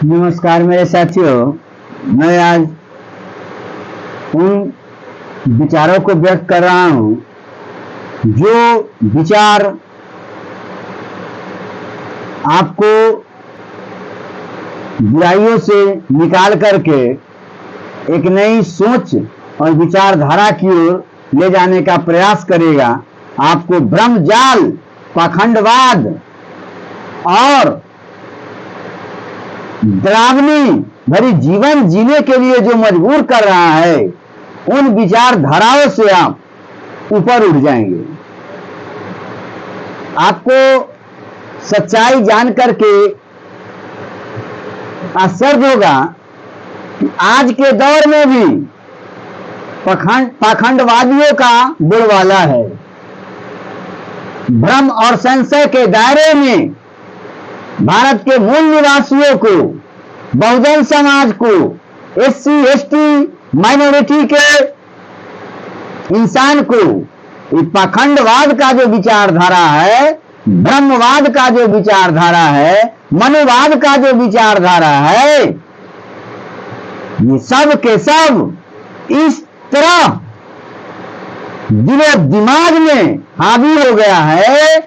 नमस्कार मेरे साथियों। मैं आज उन विचारों को व्यक्त कर रहा हूं जो विचार आपको बुराइयों से निकाल करके एक नई सोच और विचारधारा की ओर ले जाने का प्रयास करेगा। आपको भ्रमजाल, पाखंडवाद और डरावनी भरी जीवन जीने के लिए जो मजबूर कर रहा है, उन विचारधाराओं से आप ऊपर उठ जाएंगे। आपको सच्चाई जान करके आश्चर्य होगा कि आज के दौर में भी पाखंडवादियों का बोलबाला है। भ्रम और संशय के दायरे में भारत के मूल निवासियों को, बहुजन समाज को, एससी एसटी माइनॉरिटी के इंसान को पाखंडवाद का जो विचारधारा है, ब्रह्मवाद का जो विचारधारा है, मनुवाद का जो विचारधारा है, ये सब के सब इस तरह दिलो दिमाग में हावी हो गया है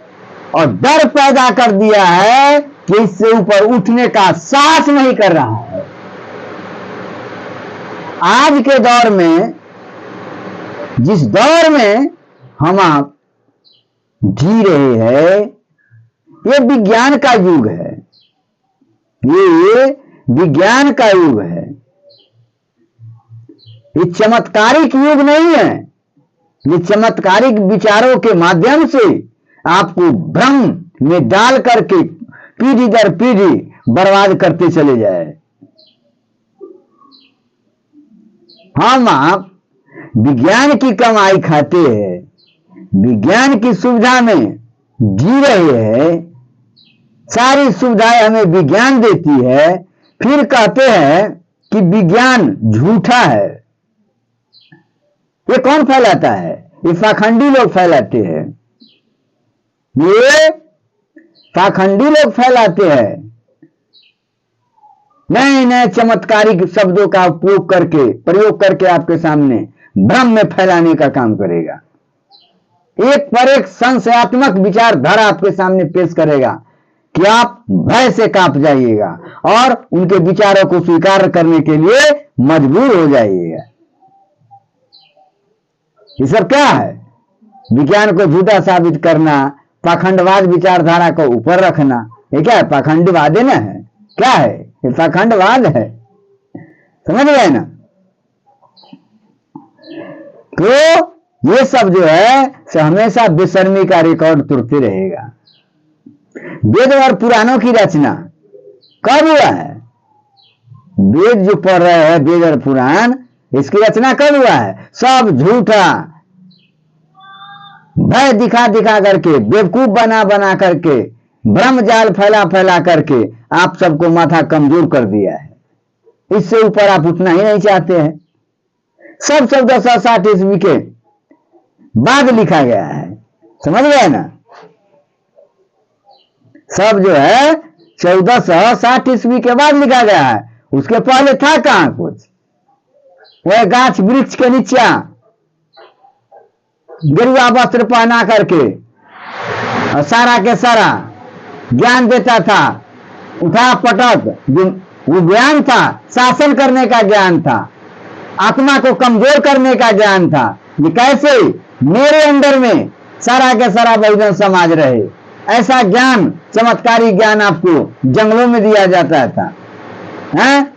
और डर पैदा कर दिया है कि इससे ऊपर उठने का साहस नहीं कर रहा है। आज के दौर में, जिस दौर में हम आप जी रहे हैं, ये विज्ञान का युग है। ये विज्ञान का युग है। ये चमत्कारिक युग नहीं है। ये चमत्कारिक विचारों के माध्यम से आपको भ्रम में डाल करके पीढ़ी दर पीढ़ी बर्बाद करते चले जाए। हम आप विज्ञान की कमाई खाते हैं, विज्ञान की सुविधा में जी रहे हैं, सारी सुविधाएं हमें विज्ञान देती है, फिर कहते हैं कि विज्ञान झूठा है। ये कौन फैलाता है? ये पाखंडी लोग फैलाते हैं। ये पाखंडी लोग फैलाते हैं। नए नए चमत्कारिक शब्दों का प्रयोग करके आपके सामने भ्रम में फैलाने का काम करेगा। एक पर एक संशयात्मक विचारधारा आपके सामने पेश करेगा कि आप भय से कांप जाइएगा और उनके विचारों को स्वीकार करने के लिए मजबूर हो जाइएगा। ये सब क्या है? विज्ञान को झूठा साबित करना, पाखंडवाद विचारधारा को ऊपर रखना। ये क्या है? पाखंडवाद है ना? है क्या है? ये पाखंडवाद है। समझ गए ना? तो ये सब जो है से हमेशा बेशर्मी का रिकॉर्ड तुरते रहेगा। वेद और पुराणों की रचना कब हुआ है? वेद जो पढ़ रहे हैं, वेद और पुराण, इसकी रचना कब हुआ है? सब झूठा, भय दिखा दिखा करके, बेवकूफ बना बना करके, भ्रम जाल फैला फैला करके आप सबको माथा कमजोर कर दिया है। इससे ऊपर आप उठना ही नहीं चाहते हैं। सब 1460 ईस्वी के बाद लिखा गया है। समझ गए ना? सब जो है 1460 ईस्वी के बाद लिखा गया है। उसके पहले था कहां कुछ? वह गाछ वृक्ष के नीचे गेरुआ वस्त्र पहना करके और सारा के सारा ज्ञान देता था। उठा पटक जो वो ज्ञान था, शासन करने का ज्ञान था, आत्मा को कमजोर करने का ज्ञान था। ये कैसे? मेरे अंदर में सारा के सारा बहुजन समाज रहे, ऐसा ज्ञान, चमत्कारी ज्ञान आपको जंगलों में दिया जाता था। हैं?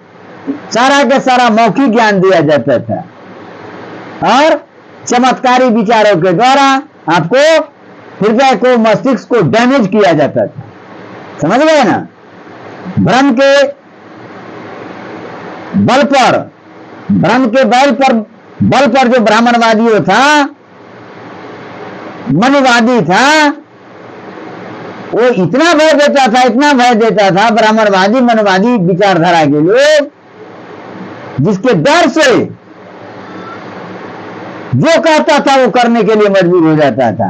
सारा के सारा मौखिक ज्ञान दिया जाता था और चमत्कारी विचारों के द्वारा आपको हृदय को, मस्तिष्क को डैमेज किया जाता था। समझ गए ना? भ्रम के बल पर, बल पर जो ब्राह्मणवादी था, मनुवादी था, वो इतना भय देता था ब्राह्मणवादी मनुवादी विचारधारा के लोग, जिसके डर से जो कहता था वो करने के लिए मजबूर हो जाता था।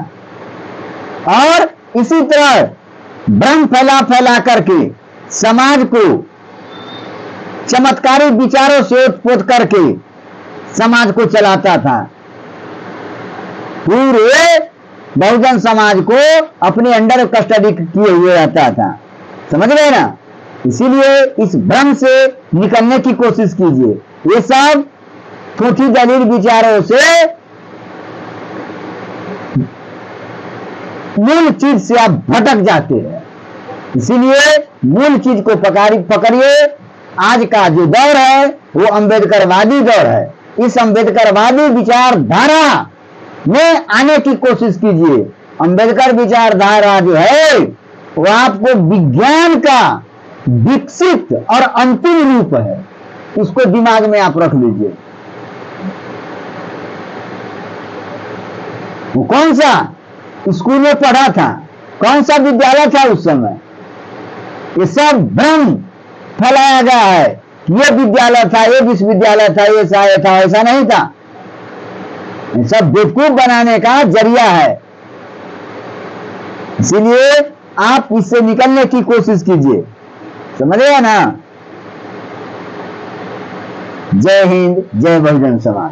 और इसी तरह भ्रम फैला फैला करके समाज को चमत्कारी विचारों से ओतप्रोत करके समाज को चलाता था, पूरे बहुजन समाज को अपने अंडर कस्टडी किए हुए रहता था। समझ गए ना? इसीलिए इस भ्रम से निकलने की कोशिश कीजिए। ये सब ठूठी दलील विचारों से मूल चीज से आप भटक जाते हैं। इसीलिए मूल चीज को पकड़िए। आज का जो दौर है वो अंबेडकरवादी दौर है। इस अंबेडकरवादी विचारधारा में आने की कोशिश कीजिए। अंबेडकर विचारधारा जो है वो आपको विज्ञान का विकसित और अंतिम रूप है। इसको दिमाग में आप रख लीजिए। वो कौन सा स्कूल में पढ़ा था, कौन सा विद्यालय था उस समय, ये सब भ्रम फैलाया गया है। ये विद्यालय था, ये विश्वविद्यालय था, ये शायद था, ऐसा नहीं था। ये सब बेवकूफ बनाने का जरिया है। इसीलिए आप इससे निकलने की कोशिश कीजिए। समझ गए ना? जय हिंद, जय बहुजन समाज।